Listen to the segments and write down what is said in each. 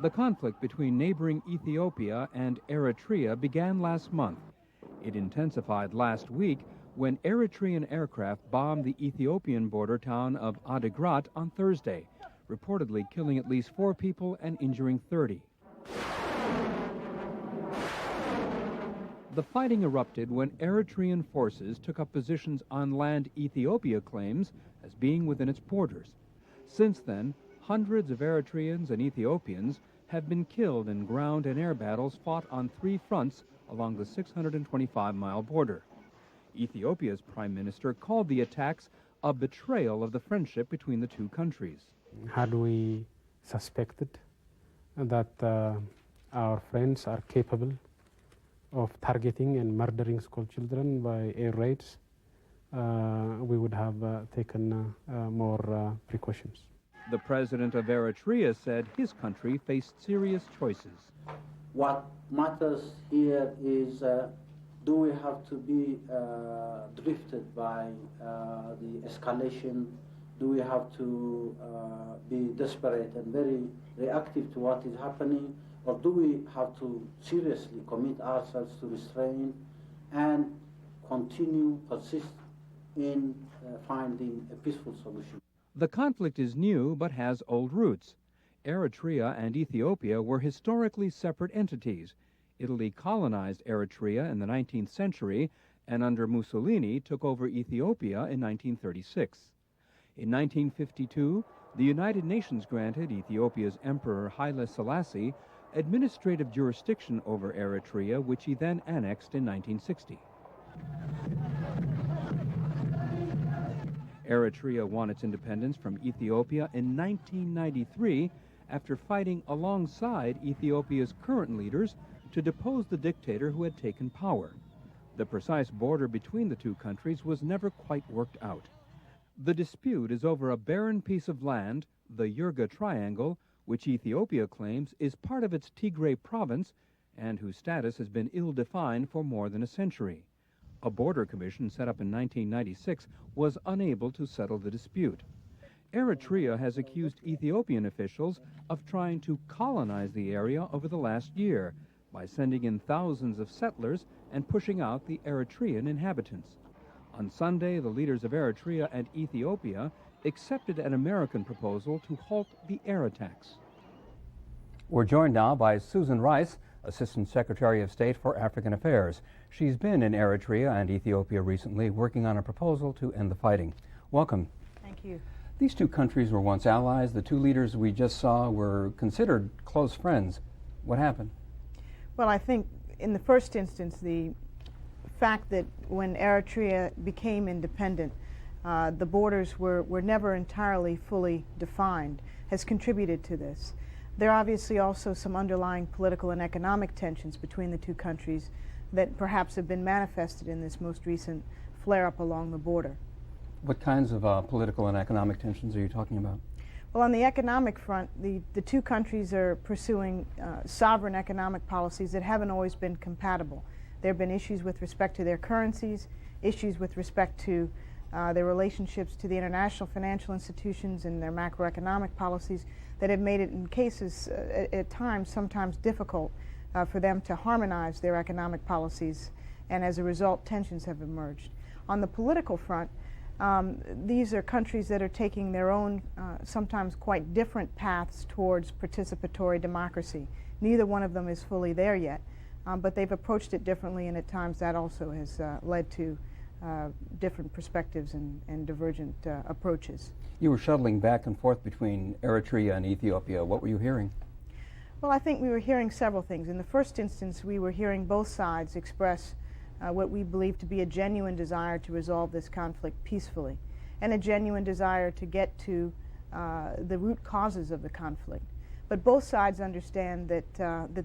The conflict between neighboring Ethiopia and Eritrea began last month. It intensified last week when Eritrean aircraft bombed the Ethiopian border town of Adigrat on Thursday, reportedly killing at least 4 people and injuring 30. The fighting erupted when Eritrean forces took up positions on land Ethiopia claims as being within its borders. Since then, hundreds of Eritreans and Ethiopians have been killed in ground and air battles fought on 3 fronts along the 625-mile border. Ethiopia's prime minister called the attacks a betrayal of the friendship between the two countries. Had we suspected that our friends are capable of targeting and murdering school children by air raids, we would have taken more precautions. The president of Eritrea said his country faced serious choices. What matters here is, do we have to be drifted by the escalation? Do we have to be desperate and very reactive to what is happening? Or do we have to seriously commit ourselves to restraint and persist in finding a peaceful solution? The conflict is new but has old roots. Eritrea and Ethiopia were historically separate entities. Italy colonized Eritrea in the 19th century and under Mussolini took over Ethiopia in 1936. In 1952, the United Nations granted Ethiopia's Emperor Haile Selassie administrative jurisdiction over Eritrea, which he then annexed in 1960. Eritrea won its independence from Ethiopia in 1993 after fighting alongside Ethiopia's current leaders to depose the dictator who had taken power. The precise border between the two countries was never quite worked out. The dispute is over a barren piece of land, the Yurga Triangle, which Ethiopia claims is part of its Tigray province and whose status has been ill-defined for more than a century. A border commission set up in 1996 was unable to settle the dispute. Eritrea has accused Ethiopian officials of trying to colonize the area over the last year by sending in thousands of settlers and pushing out the Eritrean inhabitants. On Sunday, the leaders of Eritrea and Ethiopia accepted an American proposal to halt the air attacks. We're joined now by Susan Rice, Assistant Secretary of State for African Affairs. She's been in Eritrea and Ethiopia recently working on a proposal to end the fighting. Welcome. Thank you. These two countries were once allies. The two leaders we just saw were considered close friends. What happened? Well, I think in the first instance, the fact that when Eritrea became independent, the borders were never entirely fully defined, has contributed to this. There are obviously also some underlying political and economic tensions between the two countries that perhaps have been manifested in this most recent flare-up along the border. What kinds of political and economic tensions are you talking about? Well, on the economic front, the two countries are pursuing sovereign economic policies that haven't always been compatible. There have been issues with respect to their currencies, issues with respect to their relationships to the international financial institutions and their macroeconomic policies that have made it, in cases at times, sometimes difficult for them to harmonize their economic policies, and as a result, tensions have emerged. On the political front, these are countries that are taking their own, sometimes quite different paths towards participatory democracy. Neither one of them is fully there yet, but they've approached it differently, and at times that also has led to different perspectives and divergent approaches. You were shuttling back and forth between Eritrea and Ethiopia. What were you hearing? Well, I think we were hearing several things. In the first instance, we were hearing both sides express what we believe to be a genuine desire to resolve this conflict peacefully, and a genuine desire to get to the root causes of the conflict. But both sides understand that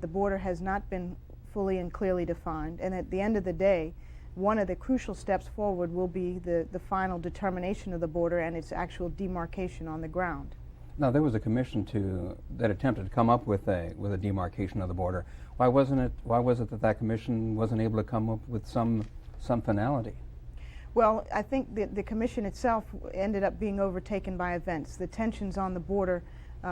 the border has not been fully and clearly defined, and at the end of the day, one of the crucial steps forward will be the final determination of the border and its actual demarcation on the ground. Now, there was a commission that attempted to come up with a demarcation of the border. Why was it that commission wasn't able to come up with some finality? Well, I think the commission itself ended up being overtaken by events. The tensions on the border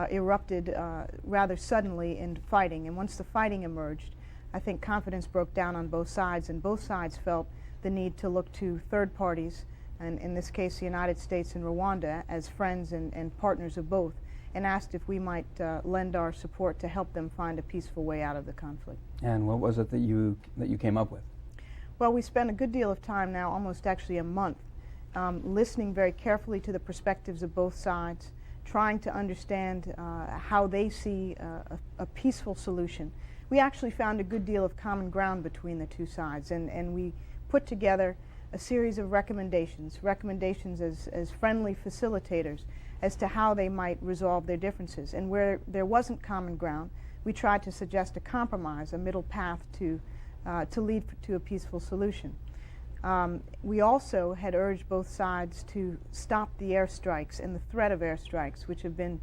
erupted rather suddenly in fighting. And once the fighting emerged, I think confidence broke down on both sides, and both sides felt the need to look to third parties, and in this case the United States and Rwanda, as friends and partners of both, and asked if we might lend our support to help them find a peaceful way out of the conflict. And what was it that you came up with? Well, we spent a good deal of time now, almost actually a month, listening very carefully to the perspectives of both sides, trying to understand how they see a peaceful solution. We actually found a good deal of common ground between the two sides, and we put together a series of recommendations as friendly facilitators as to how they might resolve their differences. And where there wasn't common ground, we tried to suggest a compromise, a middle path to lead to a peaceful solution. We also had urged both sides to stop the airstrikes and the threat of airstrikes, which have been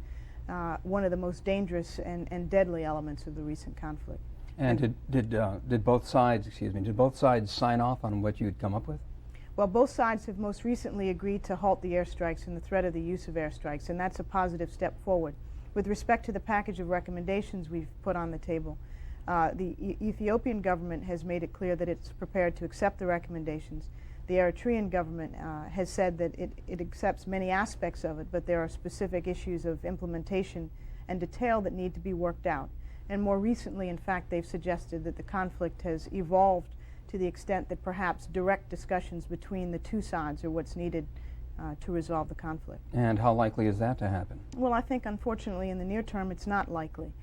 one of the most dangerous and deadly elements of the recent conflict. And did both sides, did both sides sign off on what you had come up with? Well, both sides have most recently agreed to halt the airstrikes and the threat of the use of airstrikes, and that's a positive step forward. With respect to the package of recommendations we've put on the table, the Ethiopian government has made it clear that it's prepared to accept the recommendations. The Eritrean government has said that it accepts many aspects of it, but there are specific issues of implementation and detail that need to be worked out. And more recently, in fact, they've suggested that the conflict has evolved to the extent that perhaps direct discussions between the two sides are what's needed to resolve the conflict. And how likely is that to happen? Well, I think unfortunately in the near term it's not likely.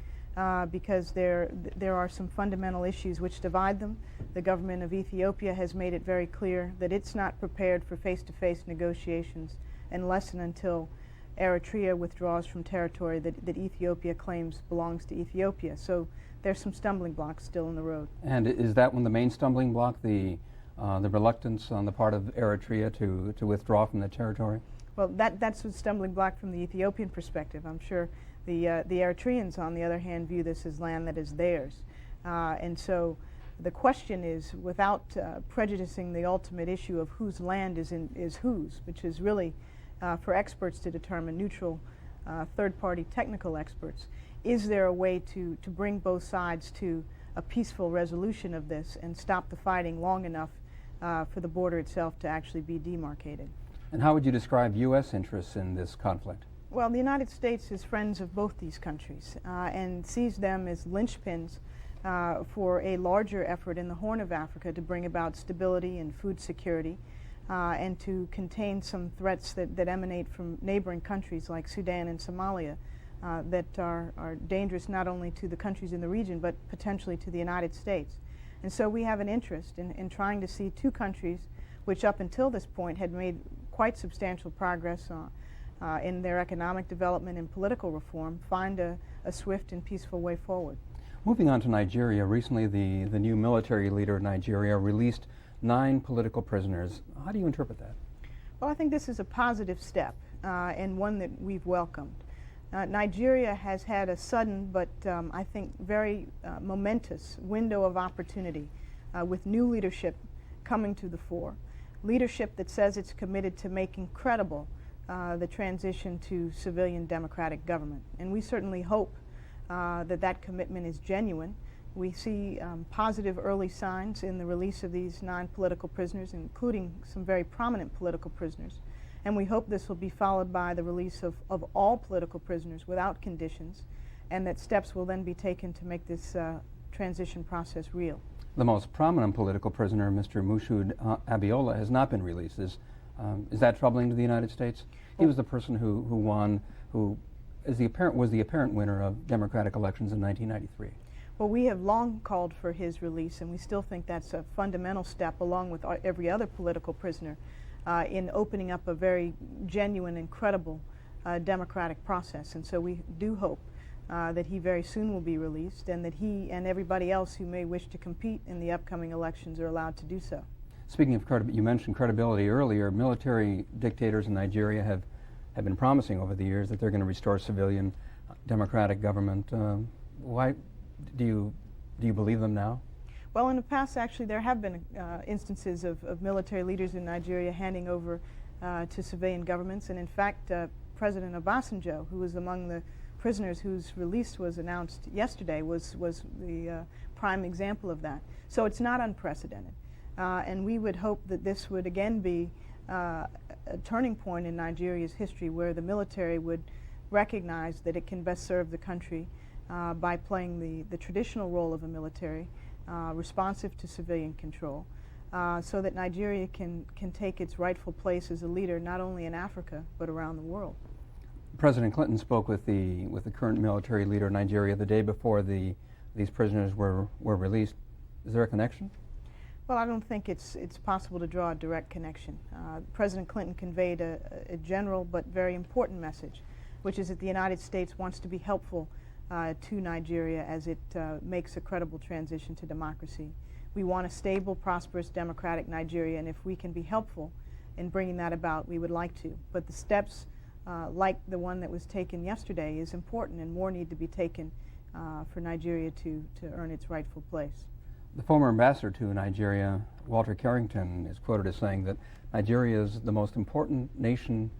Because there are some fundamental issues which divide them. The government of Ethiopia has made it very clear that it's not prepared for face-to-face negotiations unless and until Eritrea withdraws from territory that Ethiopia claims belongs to Ethiopia. So there's some stumbling blocks still in the road. And is that one the main stumbling block, the reluctance on the part of Eritrea to withdraw from the territory? Well, that's a stumbling block from the Ethiopian perspective. I'm sure the Eritreans, on the other hand, view this as land that is theirs. And so the question is, without prejudicing the ultimate issue of whose land is whose, which is really for experts to determine, neutral third-party technical experts, is there a way to bring both sides to a peaceful resolution of this and stop the fighting long enough for the border itself to actually be demarcated? And how would you describe U.S. interests in this conflict? Well, the United States is friends of both these countries and sees them as linchpins for a larger effort in the Horn of Africa to bring about stability and food security and to contain some threats that emanate from neighboring countries like Sudan and Somalia that are dangerous not only to the countries in the region but potentially to the United States. And so we have an interest in trying to see two countries which up until this point had made quite substantial progress in their economic development and political reform, find a swift and peaceful way forward. Moving on to Nigeria, recently the new military leader of Nigeria released 9 political prisoners. How do you interpret that? Well, I think this is a positive step and one that we've welcomed. Nigeria has had a sudden but I think very momentous window of opportunity with new leadership coming to the fore. Leadership that says it's committed to making credible the transition to civilian democratic government. And we certainly hope that commitment is genuine. We see positive early signs in the release of these 9 political prisoners, including some very prominent political prisoners. And we hope this will be followed by the release of all political prisoners without conditions, and that steps will then be taken to make this transition process real. The most prominent political prisoner, Mr. Mushood Abiola, has not been released. Is that troubling to the United States? He was the person who won, who was the apparent winner of democratic elections in 1993. Well, we have long called for his release, and we still think that's a fundamental step, along with every other political prisoner, in opening up a very genuine and credible democratic process. And so we do hope that he very soon will be released, and that he and everybody else who may wish to compete in the upcoming elections are allowed to do so. Speaking of credibility, you mentioned credibility earlier. Military dictators in Nigeria have been promising over the years that they're going to restore civilian democratic government. Why do you believe them now? Well, in the past, actually, there have been instances of military leaders in Nigeria handing over to civilian governments, and in fact, President Obasanjo, who was among the prisoners whose release was announced yesterday was the prime example of that. So it's not unprecedented. And we would hope that this would again be a turning point in Nigeria's history where the military would recognize that it can best serve the country by playing the traditional role of a military, responsive to civilian control, so that Nigeria can take its rightful place as a leader not only in Africa but around the world. President Clinton spoke with the current military leader of Nigeria the day before these prisoners were released. Is there a connection? Well, I don't think it's possible to draw a direct connection. President Clinton conveyed a general but very important message, which is that the United States wants to be helpful to Nigeria as it makes a credible transition to democracy. We want a stable, prosperous, democratic Nigeria, and if we can be helpful in bringing that about, we would like to. But the steps, like the one that was taken yesterday, is important, and more need to be taken for Nigeria to earn its rightful place. The former ambassador to Nigeria, Walter Carrington, is quoted as saying that Nigeria is the most important nation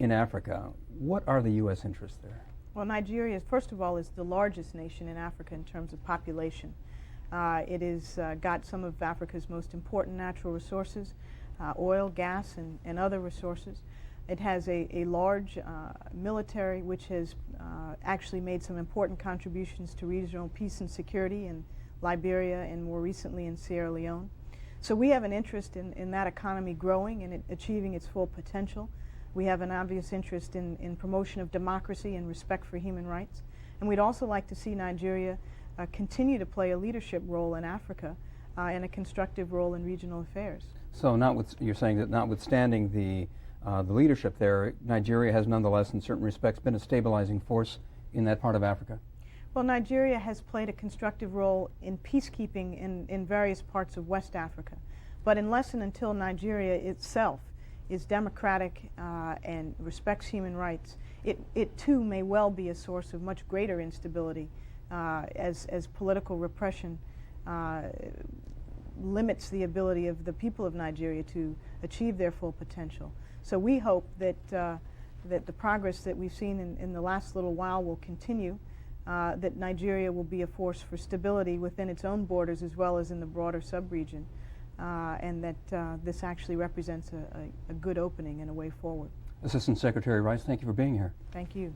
in Africa. What are the U.S. interests there? Well, Nigeria, first of all, is the largest nation in Africa in terms of population. It has got some of Africa's most important natural resources, oil, gas, and other resources. It has a large military which has actually made some important contributions to regional peace and security in Liberia and more recently in Sierra Leone. So we have an interest in that economy growing and achieving its full potential. We have an obvious interest in promotion of democracy and respect for human rights. And we'd also like to see Nigeria continue to play a leadership role in Africa and a constructive role in regional affairs. So you're saying that notwithstanding the leadership there, Nigeria has nonetheless in certain respects been a stabilizing force in that part of Africa? Well, Nigeria has played a constructive role in peacekeeping in various parts of West Africa. But unless and until Nigeria itself is democratic and respects human rights, it too may well be a source of much greater instability as political repression limits the ability of the people of Nigeria to achieve their full potential. So we hope that the progress that we've seen in the last little while will continue, that Nigeria will be a force for stability within its own borders as well as in the broader sub-region, and that this actually represents a good opening and a way forward. Assistant Secretary Rice, thank you for being here. Thank you.